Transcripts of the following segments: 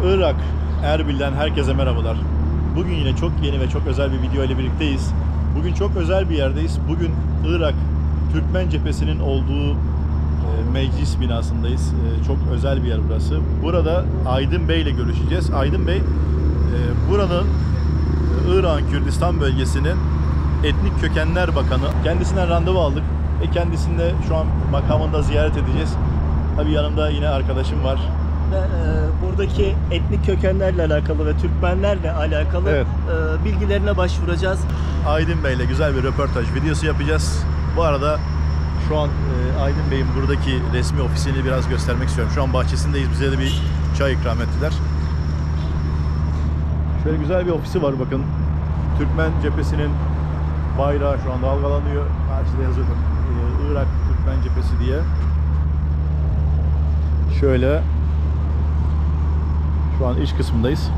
Irak, Erbil'den herkese merhabalar. Bugün yine çok yeni ve çok özel bir video ile birlikteyiz. Bugün çok özel bir yerdeyiz. Bugün Irak Türkmen cephesinin olduğu meclis binasındayız. Çok özel bir yer burası. Burada Aydın Bey ile görüşeceğiz. Aydın Bey, buranın İran Kürdistan bölgesinin Etnik Kökenler Bakanı. Kendisinden randevu aldık ve kendisini de şu an makamında ziyaret edeceğiz. Tabii yanımda yine arkadaşım var. Buradaki etnik kökenlerle alakalı ve Türkmenlerle alakalı bilgilerine başvuracağız. Aydın Bey'le güzel bir röportaj videosu yapacağız. Bu arada şu an Aydın Bey'in buradaki resmi ofisini biraz göstermek istiyorum. Şu an bahçesindeyiz. Bize de bir çay ikram ettiler. Şöyle güzel bir ofisi var bakın. Türkmen cephesinin bayrağı şu an dalgalanıyor. Karşıda yazıyor Irak Türkmen cephesi diye. Şöyle şu an iç kısmındayız.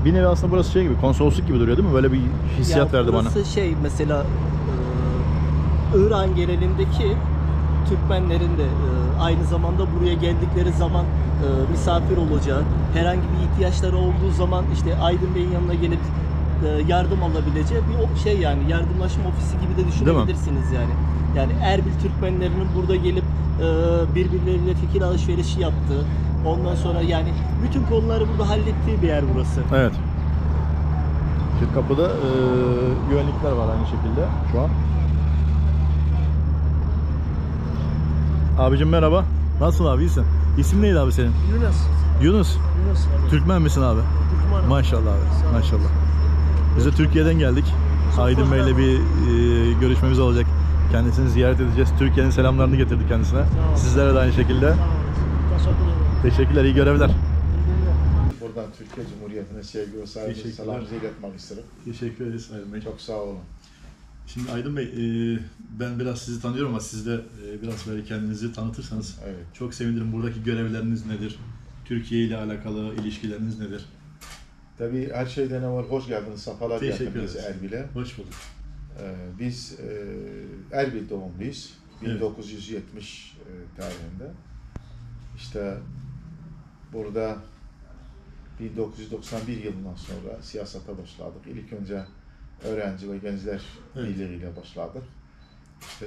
Bir nevi aslında burası şey gibi, konsolosluk gibi duruyor değil mi? Böyle bir hissiyat verdi bana. Burası mesela İran genelindeki Türkmenlerin de aynı zamanda buraya geldikleri zaman misafir olacağı, herhangi bir ihtiyaçları olduğu zaman işte Aydın Bey'in yanına gelip yardım alabileceği bir yani yardımlaşma ofisi gibi de düşünebilirsiniz yani. Yani Erbil Türkmenlerinin burada gelip birbirleriyle fikir alışverişi yaptığı, ondan sonra yani bütün konuları burada hallettiği bir yer burası. Evet. Şu kapıda güvenlikler var aynı şekilde şu an. Abicim merhaba. Nasılsın abi, iyisin? İsim neydi abi senin? Yunus. Yunus. Yunus abi. Türkmen misin abi? Türkmen. Maşallah abi. Maşallah. Biz de Türkiye'den geldik. Aydın Bey'le bir görüşmemiz olacak. Kendisini ziyaret edeceğiz. Türkiye'nin selamlarını getirdik kendisine. Sizlere de aynı şekilde. Teşekkürler, iyi görevler. Buradan Türkiye Cumhuriyeti'ne sevgi ve saygı selamımızı iletmek isterim. Teşekkür ederiz Aydın Bey. Çok sağ olun. Şimdi Aydın Bey, ben biraz sizi tanıyorum ama siz de biraz böyle kendinizi tanıtırsanız çok sevinirim. Buradaki görevleriniz nedir? Türkiye ile alakalı ilişkileriniz nedir? Tabii her şeyden evvel hoş geldiniz, sefalar getirdiniz Erbil'e. Hoş bulduk. Biz Erbil doğumluyuz. 1970 tarihinde. İşte burada 1991 yılından sonra siyasete başladık. İlk önce öğrenci ve gençler birliğiyle başladık. İşte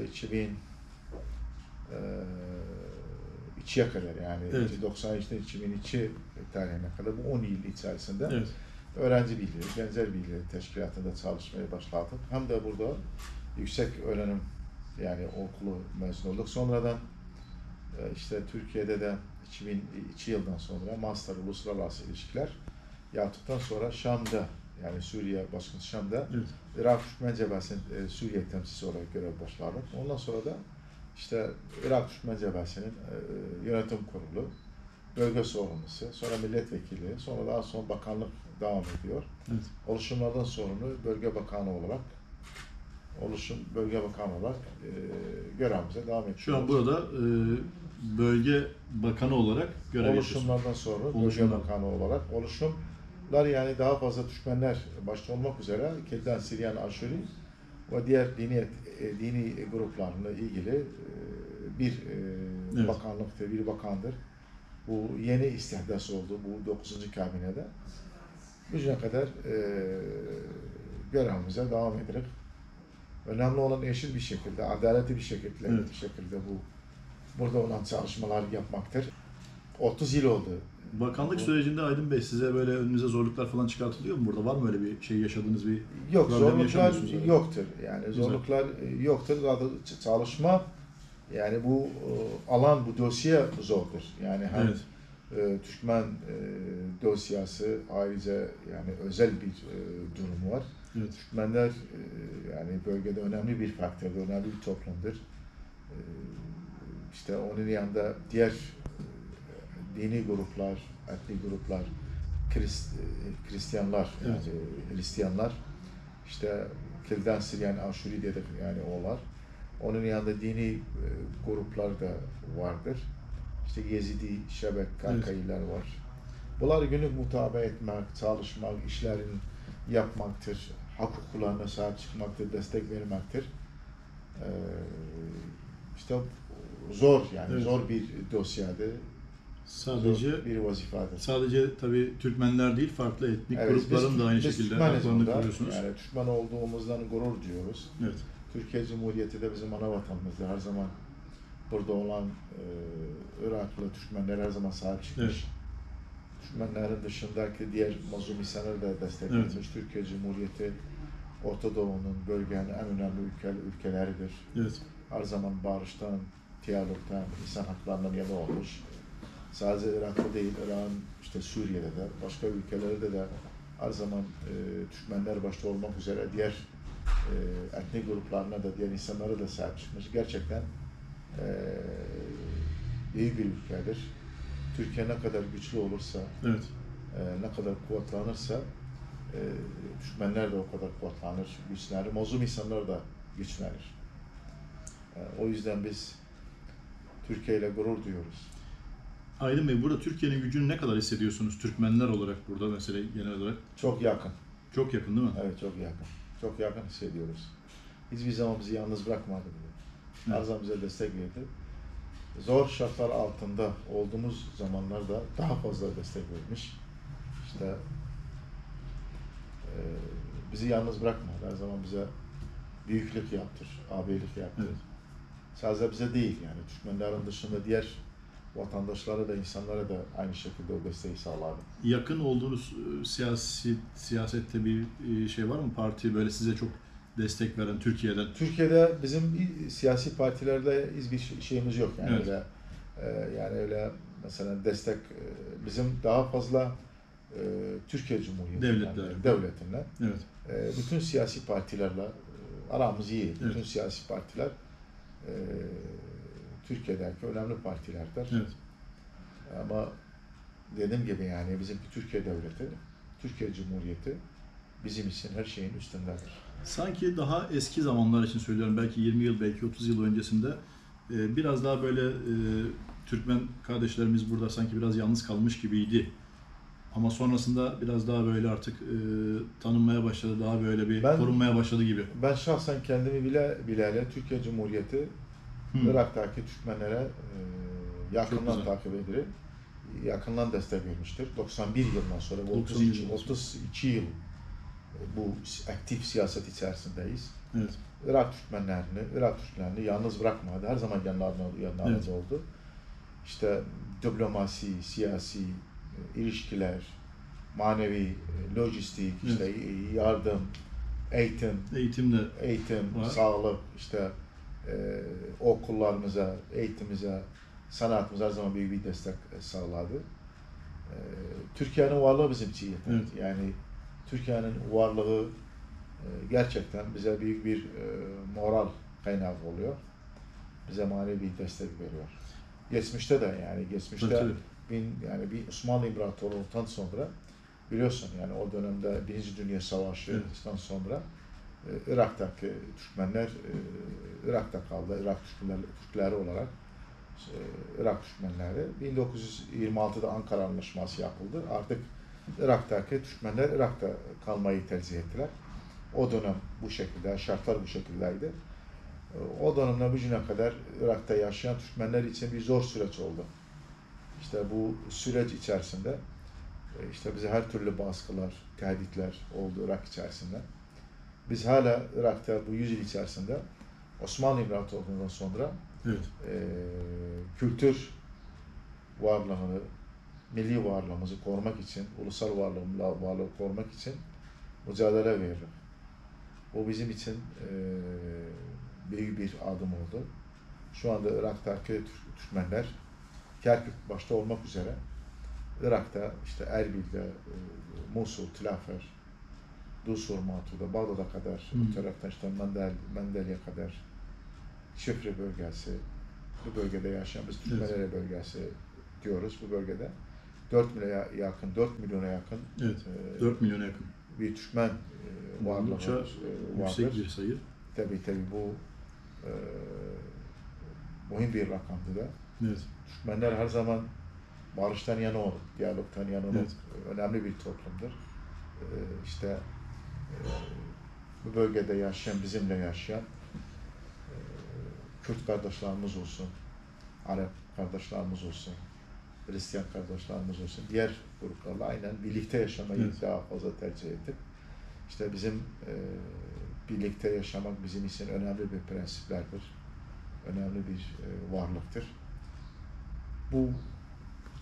2002'ye kadar yani 93'ten 2002 tarihine kadar bu 10 yıl içerisinde öğrenci birliği, gençler birliği teşkilatında çalışmaya başladık. Hem de burada yüksek öğrenim yani okulu mezun olduk. Sonradan işte Türkiye'de de 2002 yıldan sonra Master Uluslararası İlişkiler yaptıktan sonra Şam'da yani Suriye başkenti Şam'da Irak Türkmen Cephesi'nin Suriye temsilcisi olarak görev başladık. Ondan sonra da işte Irak Türkmen Cephesi'nin yönetim kurulu, bölge sorumlusu, sonra milletvekili, sonra daha sonra bakanlık devam ediyor. Oluşumlardan sonra bölge bakanı olarak görevimize devam ediyoruz. Şu an burada bölge bakanı olarak görev yapıyorsunuz. Oluşumlardan sonra bölge bakanı olarak oluşumlar yani daha fazla Türkmenler başta olmak üzere Kilden, Siryan, Aşuri ve diğer dini gruplarla ilgili bir bakanlıktır, bir bakandır. Bu yeni istihdas oldu bu 9. kabinede. Bugüne kadar görevimize devam ederek önemli olan eşit bir şekilde, adaletli bir şekilde burada olan çalışmalar yapmaktır. 30 yıl oldu. Bakanlık sürecinde Aydın Bey size böyle önünüze zorluklar falan çıkartılıyor mu burada? Var mı öyle bir şey yaşadığınız bir Yok, zorluklar yoktur. Yani zorluklar yoktur. Zaten çalışma yani bu alan, bu dosya zordur. Yani hem Türkmen dosyası ayrıca yani özel bir durumu var. Türkmenler yani bölgede önemli bir faktördür, önemli bir toplumdur. İşte onun yanında diğer dini gruplar, etnik gruplar, Hristiyanlar, işte Kilden, Siryan, Aşuri dedik yani olar. Onun yanında dini gruplar da vardır. İşte Yezidi, Şebek, Kaykayılar var. Bunları günlük mutabaa etmek, çalışmak, işlerin yapmaktır, hak hukuklarına sahip çıkmaktır, destek vermektir. İşte zor yani zor bir dosyadı. Sadece bir vazifadır. Sadece tabii Türkmenler değil, farklı etnik Evet, grupların da aynı biz şekilde Türkmeniz haklarını burada. koruyorsunuz. Yani Türkmen olduğumuzdan gurur duyuyoruz. Evet. Türkiye Cumhuriyeti de bizim ana vatanımızdır. Her zaman burada olan Iraklı Türkmenler her zaman sahip çıkmış. Evet. Türkmenlerin dışındaki diğer mazlum insanları da desteklemiş. Evet. Türkiye Cumhuriyeti Orta Doğu'nun bölgenin en önemli ülkeleridir. Evet. Her zaman barıştan, diyalogtan, insan haklarından yana olmuş. Sadece Irak'ta değil, Irak'ın işte Suriye'de de, başka ülkelerde de her zaman Türkmenler başta olmak üzere diğer etnik gruplarına da, diğer insanlara da sahip çıkmış. Gerçekten iyi bir ülkedir. Türkiye ne kadar güçlü olursa, Evet. ne kadar kuvvetlenirse Türkmenler de o kadar kuvvetlenir, güçlenir. Mazlum insanlar da güçlenir. O yüzden biz Türkiye ile gurur duyuyoruz. Aydın Bey, burada Türkiye'nin gücünü ne kadar hissediyorsunuz Türkmenler olarak burada mesela genel olarak? Çok yakın. Çok yakın değil mi? Evet, çok yakın. Çok yakın hissediyoruz. Hiçbir zaman bizi yalnız bırakmadı bile. Her zaman bize destek verdi. Zor şartlar altında olduğumuz zamanlarda daha fazla destek vermiş. İşte bizi yalnız bırakmadı. Her zaman bize büyüklük yaptır, abilik yaptır. Evet. Sadece bize değil yani Türkmenlerin dışında diğer vatandaşlara da insanlara da aynı şekilde o desteği sağladı. Yakın olduğunuz siyasette bir şey var mı? Parti böyle size çok destek veren Türkiye'den? Türkiye'de bizim siyasi partilerle hiçbir şeyimiz yok yani Evet. öyle yani öyle mesela destek bizim daha fazla Türkiye Cumhuriyeti devletinle Evet. bütün siyasi partilerle aramız iyi. Evet. Bütün siyasi partiler Türkiye'deki önemli partilerdir. Evet. Ama dediğim gibi yani bizim Türkiye devleti, Türkiye Cumhuriyeti bizim için her şeyin üstündedir. Sanki daha eski zamanlar için söylüyorum, belki 20 yıl, belki 30 yıl öncesinde biraz daha böyle Türkmen kardeşlerimiz burada sanki biraz yalnız kalmış gibiydi. Ama sonrasında biraz daha böyle artık tanınmaya başladı, daha böyle bir korunmaya başladı gibi. Ben şahsen kendimi bileli Türkiye Cumhuriyeti Irak'taki Türkmenlere yakından takip ederim. Yakından destek vermiştir. 91 yıldan sonra, 32 yıl bu aktif siyaset içerisindeyiz. Evet. Irak Türkmenlerini yalnız bırakmadı. Her zaman yanlarında Evet. oldu. İşte diplomasi, siyasi ilişkiler, manevi, lojistik, Evet. işte yardım, eğitim, var. sağlık, işte okullarımıza, eğitimimize, sanatımıza her zaman büyük bir destek sağladı. Türkiye'nin varlığı bizim için yeter. Evet. Yani Türkiye'nin varlığı gerçekten bize büyük bir moral kaynağı oluyor. Bize manevi bir destek veriyor. Geçmişte de yani Tabii. yani bir Osmanlı İmparatorluğu'ndan sonra biliyorsun yani o dönemde Birinci Dünya Savaşı'ndan sonra Irak'taki Türkmenler Irak'ta kaldı. Irak Türkleri olarak Irak Türkmenleri 1926'da Ankara Anlaşması yapıldı. Artık Irak'taki Türkmenler Irak'ta kalmayı tercih ettiler. O dönem bu şekilde, şartlar bu şekildeydi. O dönemden bugüne kadar Irak'ta yaşayan Türkmenler için bir zor süreç oldu. İşte bu süreç içerisinde işte bize her türlü baskılar, tehditler oldu Irak içerisinde. Biz hala Irak'ta bu 100 yıl içerisinde Osmanlı İmparatorluğu'ndan sonra Evet. Kültür varlığını, milli varlığımızı korumak için, ulusal varlığı korumak için mücadele veriyoruz. Bu bizim için büyük bir adım oldu. Şu anda Irak'taki Türkmenler, Kerkük başta olmak üzere Irak'ta işte Erbil'de, Musul, Tilafer, Dusur, Matu'da, Bağdat'a kadar, bu taraftan işte Mendeli'ye kadar, Şifre bölgesi, bu bölgede yaşayan biz Türkmenlere bölgesi diyoruz bu bölgede. 4 milyona yakın Evet, 4 milyona yakın. bir Türkmen varlığımız vardır. Yüksek bir sayı. Tabii bu mühim bir rakamdı da. Evet. Türkmenler her zaman barıştan yana olur, diyalogtan yana olur. Evet. Önemli bir toplumdur. İşte bu bölgede yaşayan, bizimle yaşayan Kürt kardeşlerimiz olsun, Arap kardeşlerimiz olsun, Hristiyan kardeşlerimiz olsun, diğer gruplarla aynen birlikte yaşamayı daha fazla tercih ettik. İşte bizim birlikte yaşamak bizim için önemli bir prensiplerdir. Önemli bir varlıktır. Bu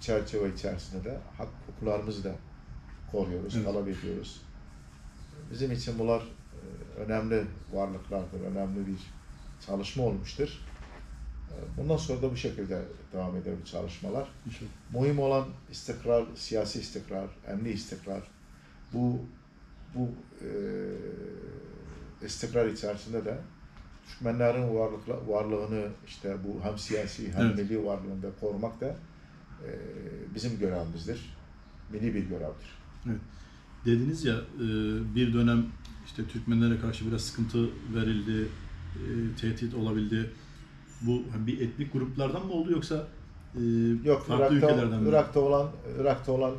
çerçeve içerisinde de hak hukuklarımızı da koruyoruz, talep ediyoruz. Bizim için bunlar önemli varlıklardır, önemli bir çalışma olmuştur. Bundan sonra da bu şekilde devam eder bu çalışmalar. Mühim olan istikrar, siyasi istikrar, emni istikrar. Bu istikrar içerisinde de Türkmenlerin varlığını işte bu hem siyasi hem milli varlığını da korumak da bizim görevimizdir. Milli bir görevdir. Evet. Dediniz ya bir dönem işte Türkmenlere karşı biraz sıkıntı verildi, tehdit olabildi. Bu bir etnik gruplardan mı oldu yoksa yok, farklı ülkelerden mi? Irak'ta olan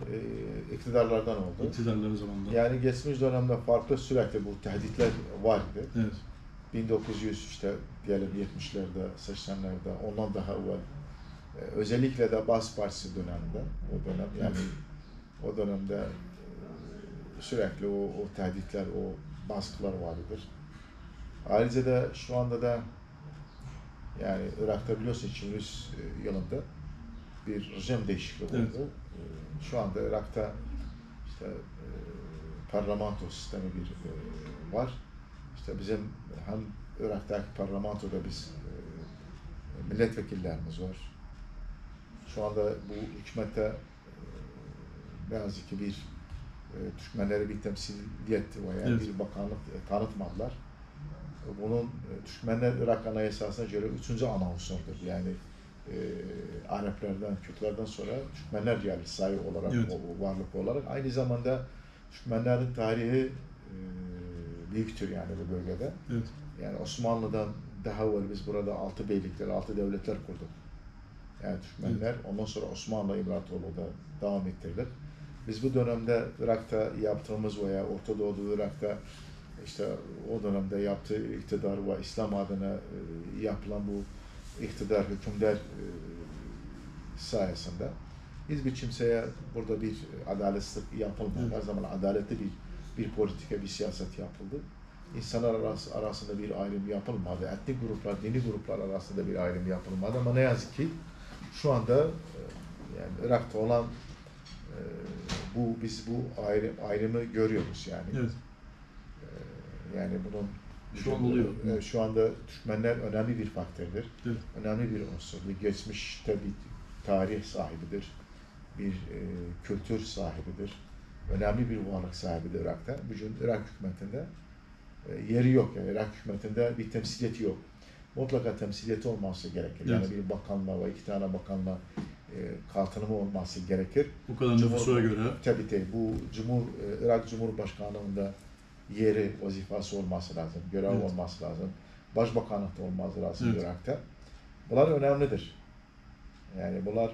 iktidarlardan oldu. İktidarları zamanında. Yani geçmiş dönemde farklı sürekli bu tehditler vardı. Evet. 1900 işte diyelim 70'lerde, 80'lerde, ondan daha evvel özellikle de Baas Partisi döneminde, o dönem yani o dönemde sürekli o tehditler, o baskılar vardır. Ayrıca da şu anda da yani Irak'ta biliyorsun 2000 yılında bir rejim değişikliği oldu. Evet. Şu anda Irak'ta işte parlamento sistemi var. İşte bizim hem Irak'taki parlamentoda biz milletvekillerimiz var. Şu anda bu hükümette ne yazık ki bir Türkmenlere bir temsiliyet veya bir bakanlık tanıtmadılar. Bunun Türkmenler Irak Anayasası'na göre 3. ana unsurdur. Yani Araplardan, Kürtlerden sonra Türkmenler geldi sayı olarak, o varlık olarak. Aynı zamanda Türkmenlerin tarihi büyüktür yani bu bölgede. Evet. Yani Osmanlı'dan daha evvel biz burada 6 beylikler, 6 devletler kurduk. Yani Türkmenler, ondan sonra Osmanlı İmparatorluğu'da devam ettirdik. Biz bu dönemde Irak'ta yaptığımız veya Orta Doğu'da Irak'ta işte o dönemde yaptığı iktidar ve İslam adına yapılan bu iktidar, hükümdar sayesinde hiçbir kimseye burada bir adaletsizlik yapılmadı. Her zaman adaletli bir politika, bir siyaset yapıldı. İnsanlar arasında bir ayrım yapılmadı. Etnik gruplar, dini gruplar arasında bir ayrım yapılmadı. Ama ne yazık ki şu anda yani Irak'ta olan biz bu ayrımı görüyoruz yani. Evet. Yani bunun şu an oluyor. Şu anda Türkmenler önemli bir faktördür. Evet. Önemli bir unsur. Bir geçmişte bir tarih sahibidir. Bir kültür sahibidir. Önemli bir varlık sahibidir Irak'ta. Bugün Irak hükümetinde yeri yok. Yani Irak hükümetinde bir temsiliyeti yok. Mutlaka temsiliyeti olması gerekir. Evet. Yani bir bakanla ve 2 tane bakanla katılımı olması gerekir. O kadar nüfusa göre. Tabii bu Irak Cumhurbaşkanlığında yeri, vazifası olması lazım, görev olması lazım. Başbakanlıkta olması lazım Irak'ta. Bunlar önemlidir. Yani bunlar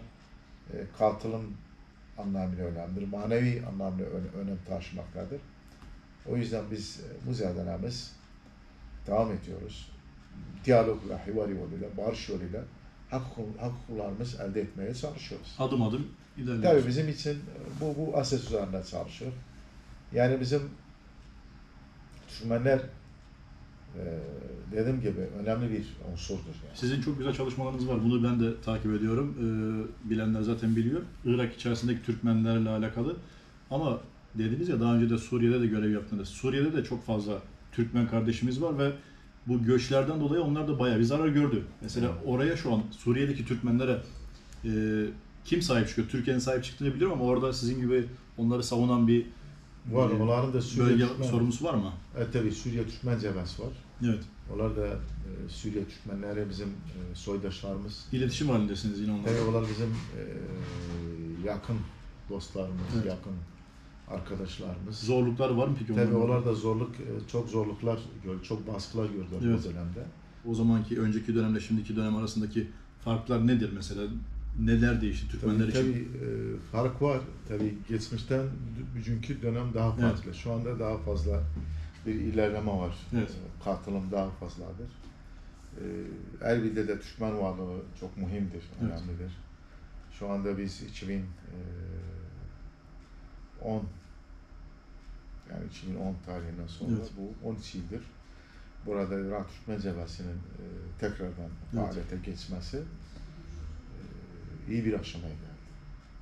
katılım anlamıyla önemlidir. Manevi anlamda önem taşımaktadır. O yüzden biz mücadelemiz devam ediyoruz. Diyalogla, hivar yoluyla, barış yoluyla hukuklarımız elde etmeye çalışıyoruz. Adım adım ilerliyoruz. Tabii bizim için bu asas üzerinde çalışıyor. Yani bizim Türkmenler dediğim gibi önemli bir unsurdur. Yani. Sizin çok güzel çalışmalarınız var. Bunu ben de takip ediyorum. Bilenler zaten biliyor. Irak içerisindeki Türkmenlerle alakalı. Ama dediniz ya daha önce de Suriye'de de görev yaptınız. Suriye'de de çok fazla Türkmen kardeşimiz var ve bu göçlerden dolayı onlar da bayağı bir zarar gördü. Mesela oraya şu an Suriye'deki Türkmenlere kim sahip çıkıyor? Türkiye'nin sahip çıktığını biliyorum ama orada sizin gibi onları savunan bir var. Onların da Suriye bölge Türkmen sorumlusu var mı? Evet tabii Suriye Türkmen cephesi var. Evet. Onlar da Suriye Türkmenleri bizim soydaşlarımız. İletişim halindesiniz yine onlarla. Tabii onlar bizim yakın dostlarımız, yakın arkadaşlarımız. Zorluklar var mı peki onların? Tabii onlar da çok zorluklar gördü, çok baskılar gördüler bu dönemde. O zamanki önceki dönemle şimdiki dönem arasındaki farklar nedir mesela? Neler değişti Türkmenler için? Tabii fark var. Tabii geçmişten bugünkü dönem daha farklı. Evet. Şu anda daha fazla bir ilerleme var. Evet. Katılım daha fazladır. Elbette de Türkmen varlığı çok mühimdir, önemlidir. Şu anda biz 2010 yani 2010 tarihinden sonra Evet. bu 13 yıldır burada Irak Türkmen Cephesi'nin tekrardan faaliyete geçmesi iyi bir aşamaya geldi.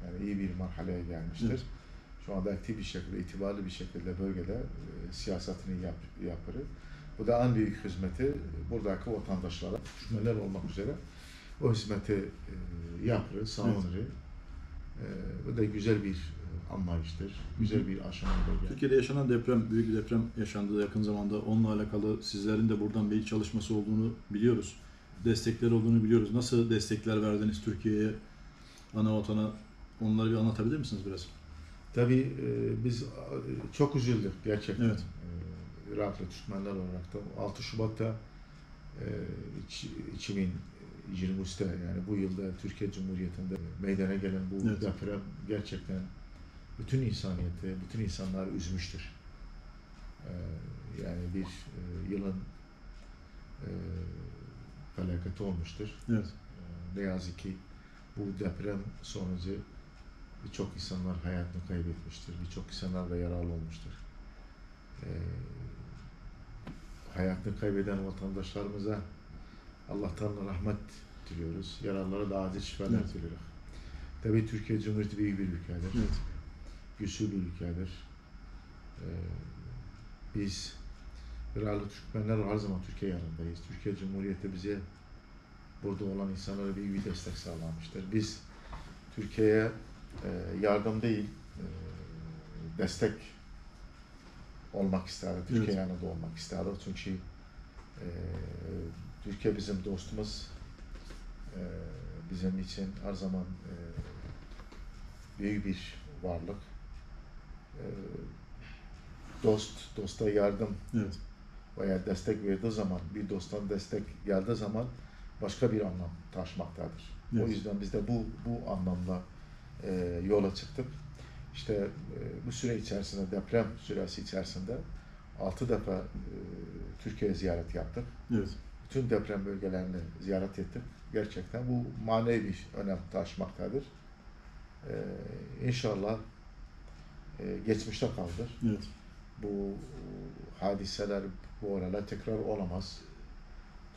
Yani iyi bir marhaleye gelmiştir. Evet. Şu anda aktif bir şekilde, itibarlı bir şekilde bölgede siyasetini yapıyor. Bu da en büyük hizmeti buradaki vatandaşlara, Türkmenler olmak üzere o hizmeti yapıyor, sağlanıyor. Evet. Bu da güzel bir anlayıştır, güzel bir aşamaya geldi. Türkiye'de yaşanan deprem, büyük bir deprem yaşandı yakın zamanda. Onunla alakalı sizlerin de buradan bir çalışması olduğunu biliyoruz. Destekler olduğunu biliyoruz. Nasıl destekler verdiniz Türkiye'ye, ana vatana? Onları bir anlatabilir misiniz biraz? Tabii biz çok üzüldük gerçekten. Evet. Iraklı Türkmenler olarak da 6 Şubat'ta 2023'te yani bu yılda Türkiye Cumhuriyeti'nde meydana gelen bu Evet. deprem gerçekten bütün insaniyeti, bütün insanları üzmüştür. Yani bir yılın felaketi olmuştur. Evet. Ne yazık ki bu deprem sonucu birçok insanlar hayatını kaybetmiştir. Birçok insanlar da yaralı olmuştur. Hayatını kaybeden vatandaşlarımıza Allah'tan rahmet diliyoruz. Yaralılara da acil şifalar diliyoruz. Tabii Türkiye Cumhuriyeti büyük bir ülkedir. Evet. Güçlü bir ülkedir. Biz Iraklı Türkmenler her zaman Türkiye yanındayız. Türkiye Cumhuriyeti bize burada olan insanlara büyük bir destek sağlamıştır. Biz Türkiye'ye yardım değil, destek olmak isterdik. Türkiye yanında olmak isterdik. Çünkü Türkiye bizim dostumuz. Bizim için her zaman büyük bir varlık. Dosta yardım veya destek verdiği zaman, bir dosttan destek geldiği zaman başka bir anlam taşımaktadır. Evet. O yüzden biz de bu anlamda yola çıktık. İşte bu süre içerisinde, deprem süresi içerisinde 6 defa Türkiye'ye ziyaret yaptık. Evet. Bütün deprem bölgelerini ziyaret ettik. Gerçekten bu manevi bir önem taşımaktadır. İnşallah geçmişte kaldır. Evet. Bu hadiseler, bu olaylar tekrar olamaz.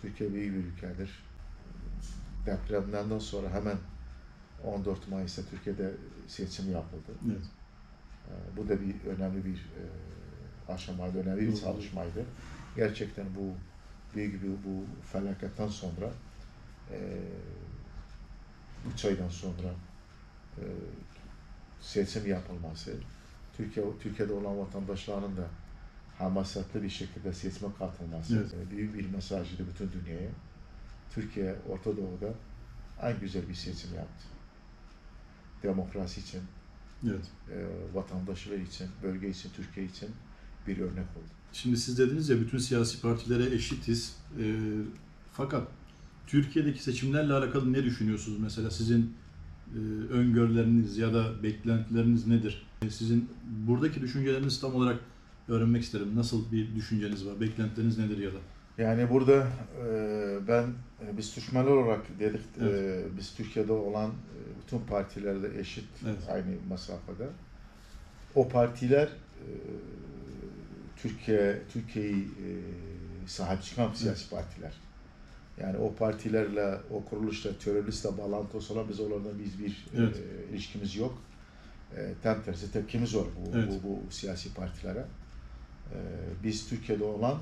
Türkiye büyük bir ülkedir. Depremden sonra hemen 14 Mayıs'ta Türkiye'de seçim yapıldı. Evet. Bu da bir önemli bir aşamaydı, önemli bir çalışmaydı. Gerçekten bu büyük bir bu felaketten sonra 3 aydan sonra seçim yapılması, Türkiye'de olan vatandaşların da hamasatlı bir şekilde seçime katılması büyük bir mesajıydı bütün dünyaya. Türkiye Orta Doğu'da en güzel bir seçim yaptı. Demokrasi için, vatandaşları için, bölge için, Türkiye için bir örnek oldu. Şimdi siz dediniz ya bütün siyasi partilere eşitiz. Fakat Türkiye'deki seçimlerle alakalı ne düşünüyorsunuz? Mesela sizin öngörüleriniz ya da beklentileriniz nedir? Sizin buradaki düşüncelerinizi tam olarak öğrenmek isterim. Nasıl bir düşünceniz var? Beklentileriniz nedir ya da? Yani burada biz Türkmenler olarak dedik, biz Türkiye'de olan bütün partilerle eşit, aynı mesafede. O partiler Türkiye'yi sahip çıkan siyasi partiler. Yani o partilerle, o kuruluşla, teröristle bağlantısı olan biz onlardan bir ilişkimiz yok. Tam tersi tepkimiz var bu siyasi partilere. Biz Türkiye'de olan,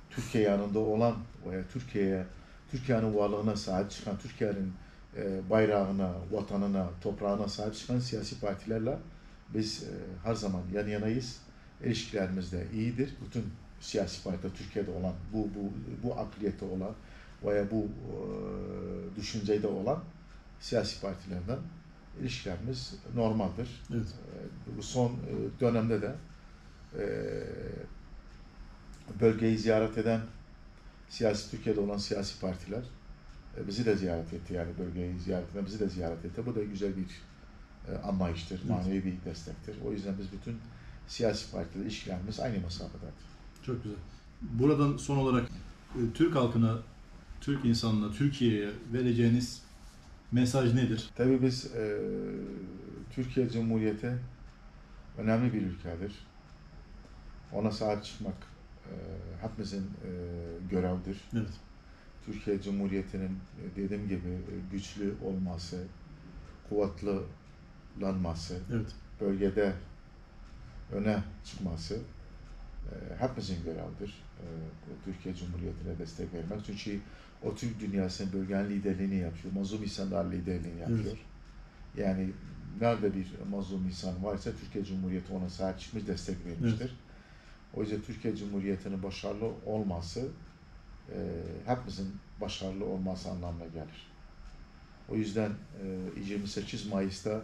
Türkiye yanında olan veya Türkiye'nin varlığına sahip çıkan, Türkiye'nin bayrağına, vatanına, toprağına sahip çıkan siyasi partilerle biz her zaman yan yanayız. İlişkilerimiz de iyidir. Bütün siyasi partiler Türkiye'de olan, bu akliyette olan veya bu düşüncede olan siyasi partilerden ilişkilerimiz normaldir. Evet. Bu son dönemde de bölgeyi ziyaret eden Türkiye'de olan siyasi partiler bizi de ziyaret etti. Yani bölgeyi ziyaret eden bizi de ziyaret etti. Bu da güzel bir anlayıştır, manevi bir destektir. O yüzden biz bütün siyasi partilerle ilişkilerimiz aynı mesafededir. Çok güzel. Buradan son olarak Türk halkına, Türk insanına, Türkiye'ye vereceğiniz Mesaj nedir? Tabii biz Türkiye Cumhuriyeti önemli bir ülkedir. Ona sahip çıkmak hepimizin görevidir. Evet. Türkiye Cumhuriyeti'nin dediğim gibi güçlü olması, kuvvetlilanması, Evet. bölgede öne çıkması hepimizin görevidir. Türkiye Cumhuriyeti'ne destek vermek. Çünkü o Türk dünyasının bölgenin liderliğini yapıyor. Mazlum insanlar liderliğini yapıyor. Evet. Yani nerede bir mazlum insan varsa Türkiye Cumhuriyeti ona sahip çıkmış, destek vermiştir. Evet. O yüzden Türkiye Cumhuriyeti'nin başarılı olması hepimizin başarılı olması anlamına gelir. O yüzden 28 Mayıs'ta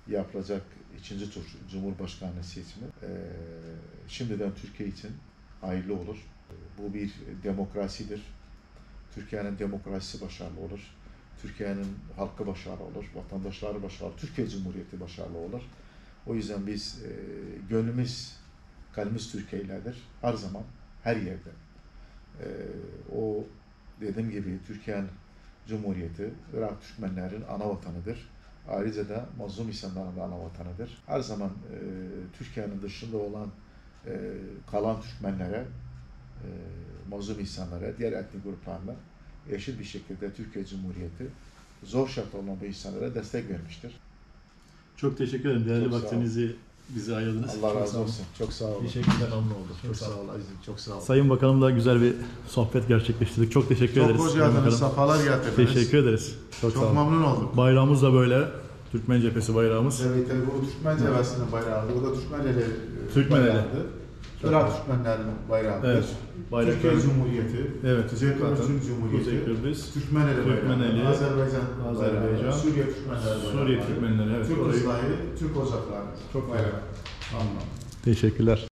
yapılacak ikinci tur Cumhurbaşkanlığı seçimi şimdiden Türkiye için hayırlı olur. Bu bir demokrasidir. Türkiye'nin demokrasisi başarılı olur. Türkiye'nin halkı başarılı olur, vatandaşları başarılı, Türkiye Cumhuriyeti başarılı olur. O yüzden biz gönlümüz, kalbimiz Türkiye'yledir. Her zaman, her yerde. O dediğim gibi Türkiye'nin Cumhuriyeti, Irak Türkmenlerin ana vatanıdır. Ayrıca da mazlum insanların da ana vatanıdır. Her zaman Türkiye'nin dışında olan kalan Türkmenlere, mazlum insanlara, diğer etnik gruplarına eşit bir şekilde Türkiye Cumhuriyeti zor şartlı olan bu insanlara destek vermiştir. Çok teşekkür ederim. Değerli Çok sağ vaktinizi bize ayırdınız. Allah Çok razı sağ olun. olsun. Çok sağ olun. Teşekkürler. Memnun olduk. Çok sağ olun. Azizim. Çok sağ olun. Sayın Bakanımla güzel bir sohbet gerçekleştirdik. Çok teşekkür Çok ederiz. hoş Sayın geldiniz. Bakanım. Safalar getirdiniz. Teşekkür ederiz. Çok sağ Çok olun. memnun olduk. Bayrağımız da böyle. Türkmen Cephesi bayrağımız. Evet, tabii bu Türkmen cephesinin bayrağıdır. Bu da Türkmeneli Türkmeneli. bayrağıdır. Irak Türkmenlerin bayrağıdır. Evet. Bayrak Türkiye öyle. Cumhuriyeti, Evet. Kuzey Kıbrıs Türk Cumhuriyeti, Kuzey Kıbrıs, Türkmeneli Türkmeneli, bayrağı, Azerbaycan Azerbaycan, bayrağı, Suriye Türkmenleri bayrağı, Suriye Türkmenleri, evet. Türk Orayı- Islahi, Türk Ocakları Çok bayrağı. Anladım. Teşekkürler.